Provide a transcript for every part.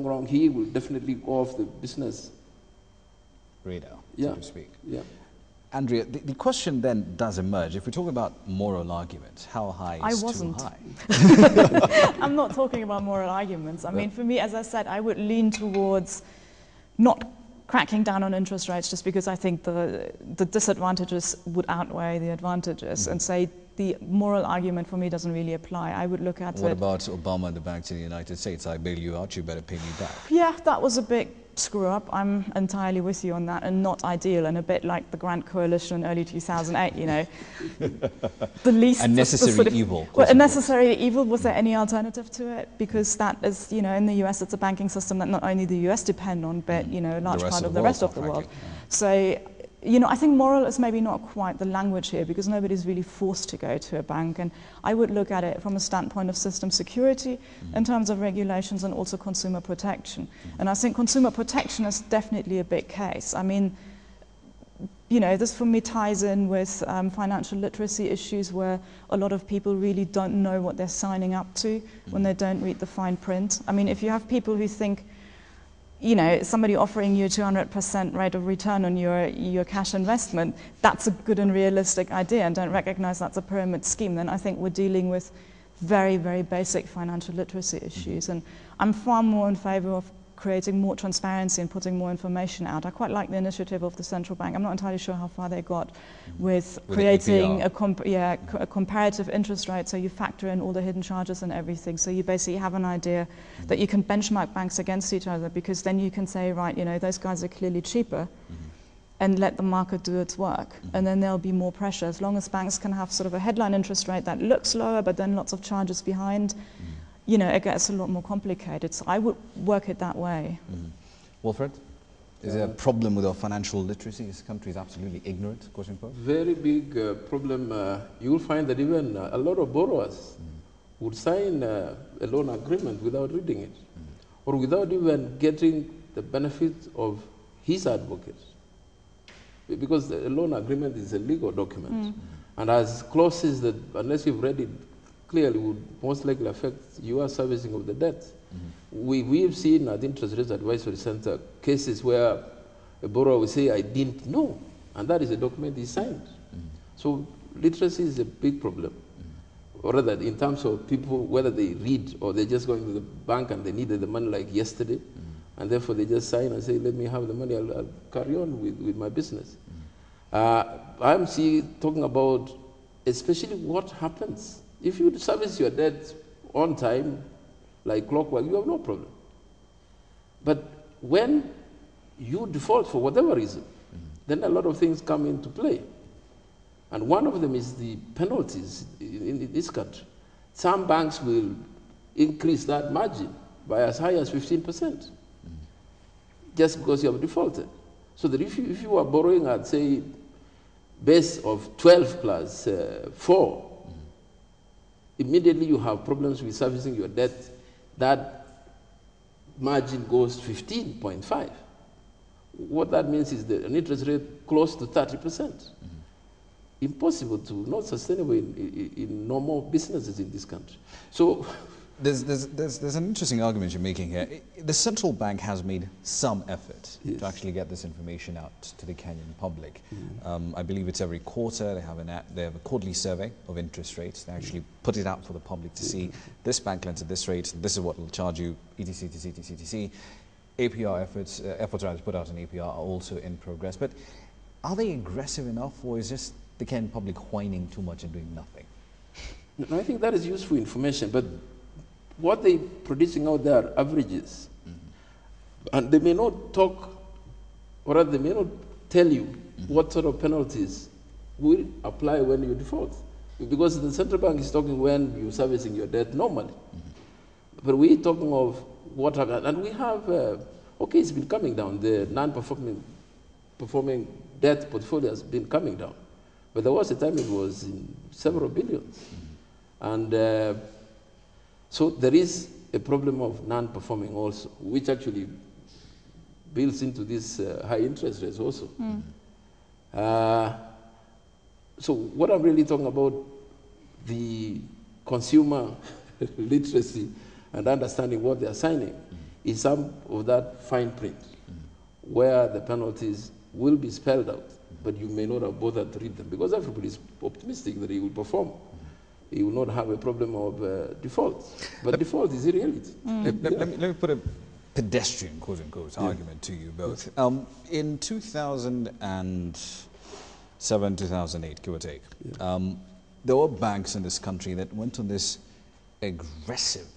wrong, he will definitely go off the business radar, yeah. so to speak. Yeah. Andrea, the question then does emerge. If we talk about moral arguments, how high is too high? I'm not talking about moral arguments. I mean, for me, as I said, I would lean towards not cracking down on interest rates just because I think the disadvantages would outweigh the advantages, and say the moral argument for me doesn't really apply. I would look at What about Obama and the banks in the United States? I bail you out, you better pay me back. Yeah, that was a big screw up. I'm entirely with you on that, and not ideal, and a bit like the Grand Coalition in early 2008, you know. The least unnecessary evil. Well, unnecessary evil, was there any alternative to it? Because that is, you know, in the US it's a banking system that not only the US depend on, but, you know, a large part of the rest of the world. So, you know, I think moral is maybe not quite the language here, because nobody's really forced to go to a bank, and I would look at it from a standpoint of system security in terms of regulations and also consumer protection. And I think consumer protection is definitely a big case. I mean, you know, this for me ties in with financial literacy issues, where a lot of people really don't know what they're signing up to when they don't read the fine print. I mean, if you have people who think, you know, somebody offering you 200% rate of return on your cash investment, that's a good and realistic idea, and don't recognize that's a pyramid scheme, then I think we're dealing with very, very basic financial literacy issues. And I'm far more in favor of creating more transparency and putting more information out. I quite like the initiative of the central bank. I'm not entirely sure how far they got with creating a comparative interest rate, so you factor in all the hidden charges and everything, so you basically have an idea that you can benchmark banks against each other, because then you can say, right, you know, those guys are clearly cheaper, and let the market do its work, and then there'll be more pressure. As long as banks can have sort of a headline interest rate that looks lower, but then lots of charges behind, you know, it gets a lot more complicated. So I would work it that way. Wilfred, is there a problem with our financial literacy? This country is absolutely ignorant, question posed? Very big problem. You will find that even a lot of borrowers would sign a loan agreement without reading it, or without even getting the benefit of his advocate. Because the loan agreement is a legal document, and has clauses that, unless you've read it clearly, would most likely affect your servicing of the debt. We've seen at the Interest Rate Advisory Center cases where a borrower will say, I didn't know, and that is a document he signed. So literacy is a big problem. Or rather, in terms of people, whether they read or they're just going to the bank and they needed the money like yesterday, and therefore they just sign and say, let me have the money, I'll carry on with my business. I'm talking about especially what happens. If you service your debt on time, like clockwork, you have no problem. But when you default for whatever reason, then a lot of things come into play. And one of them is the penalties in this country. Some banks will increase that margin by as high as 15%, just because you have defaulted. So that if you are borrowing at, say, base of 12 plus 4, immediately you have problems with servicing your debt. That margin goes 15.5. What that means is that an interest rate close to 30%. Impossible to, not sustainable in normal businesses in this country. So there's an interesting argument you're making here. The central bank has made some effort to actually get this information out to the Kenyan public. I believe it's every quarter. They have a quarterly survey of interest rates. They actually put it out for the public to see this bank lends at this rate. This is what will charge you, etc., etc., etc. APR efforts to put out an APR are also in progress. But are they aggressive enough, or is just the Kenyan public whining too much and doing nothing? No, I think that is useful information, but what they're producing out there are averages. And they may not talk, or rather they may not tell you what sort of penalties will apply when you default. Because the central bank is talking when you're servicing your debt normally. But we're talking of what happened. And we have, okay, it's been coming down. The non-performing debt portfolio has been coming down. But there was a time it was in several billions. And so there is a problem of non-performing also, which actually builds into this high interest rates also. So what I'm really talking about, the consumer literacy and understanding what they are signing, is some of that fine print where the penalties will be spelled out, but you may not have bothered to read them because everybody is optimistic that he will perform. He will not have a problem of default. But default is a reality. Let me put a pedestrian, quote-unquote, argument to you both. In 2007, 2008, give or take, there were banks in this country that went on this aggressive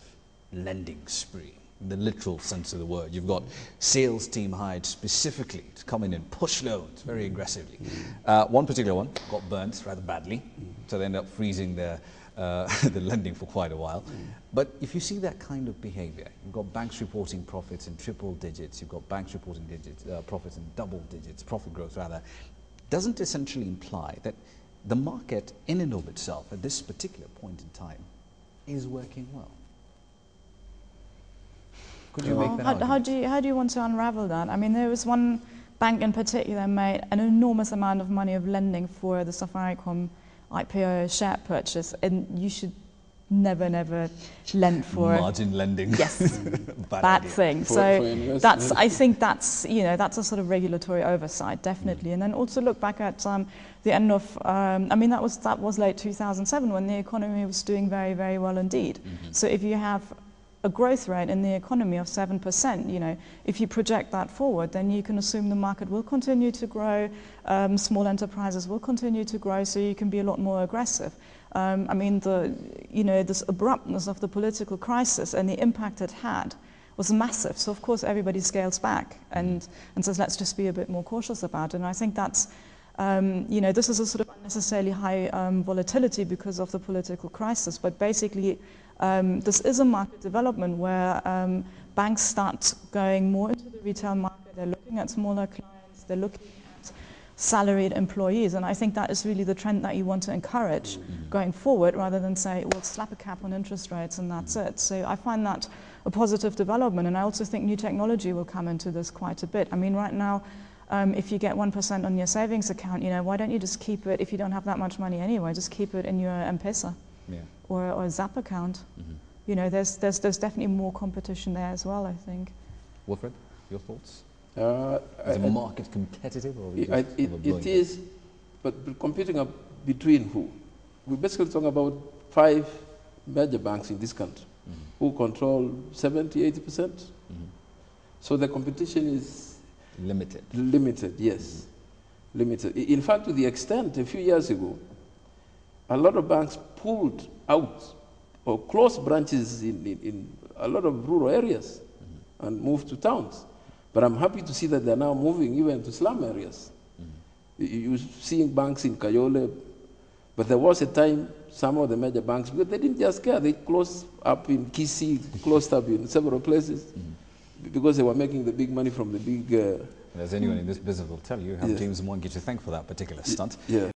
lending spree, in the literal sense of the word. You've got sales team hired specifically to come in and push loans very aggressively. One particular one got burnt rather badly, so they ended up freezing the lending for quite a while. But if you see that kind of behavior, you've got banks reporting profits in triple digits, you've got banks reporting profits in double digits, profit growth rather, doesn't essentially imply that the market in and of itself at this particular point in time is working well? Could you make that argument? How do you want to unravel that? I mean, there was one bank in particular made an enormous amount of money of lending for the Safaricom IPO share purchase, and you should never lend for margin lending. Yes, bad thing. So that's, I think that's, you know, that's a sort of regulatory oversight, definitely. And then also look back at the end of, I mean, that was late 2007 when the economy was doing very, very well indeed. So if you have a growth rate in the economy of 7%, you know, if you project that forward, then you can assume the market will continue to grow, small enterprises will continue to grow, so you can be a lot more aggressive. I mean, this abruptness of the political crisis and the impact it had was massive. So of course everybody scales back and says, let's just be a bit more cautious about it. And I think that's, you know, this is a sort of unnecessarily high volatility because of the political crisis, but basically this is a market development where banks start going more into the retail market. They're looking at smaller clients, they're looking at salaried employees, and I think that is really the trend that you want to encourage going forward, rather than say, well, slap a cap on interest rates and that's it. So I find that a positive development, and I also think new technology will come into this quite a bit. I mean, right now, if you get 1% on your savings account, you know, why don't you just keep it, if you don't have that much money anyway, just keep it in your M-Pesa or a Zap account. You know, there's definitely more competition there as well, I think. Wilfred, your thoughts? Is the market competitive? Or it is, but competing between who? We basically talk about 5 major banks in this country who control 70–80%. So the competition is limited. Limited, yes. Limited. In fact, to the extent a few years ago, a lot of banks pulled out or closed branches in a lot of rural areas and moved to towns. But I'm happy to see that they're now moving even to slum areas. You're seeing banks in Kayole, but there was a time some of the major banks, because they didn't just care, they closed up in Kisii, closed up in several places, because they were making the big money from the big... As anyone in this business will tell you, have James Mwangi to thank for that particular stunt.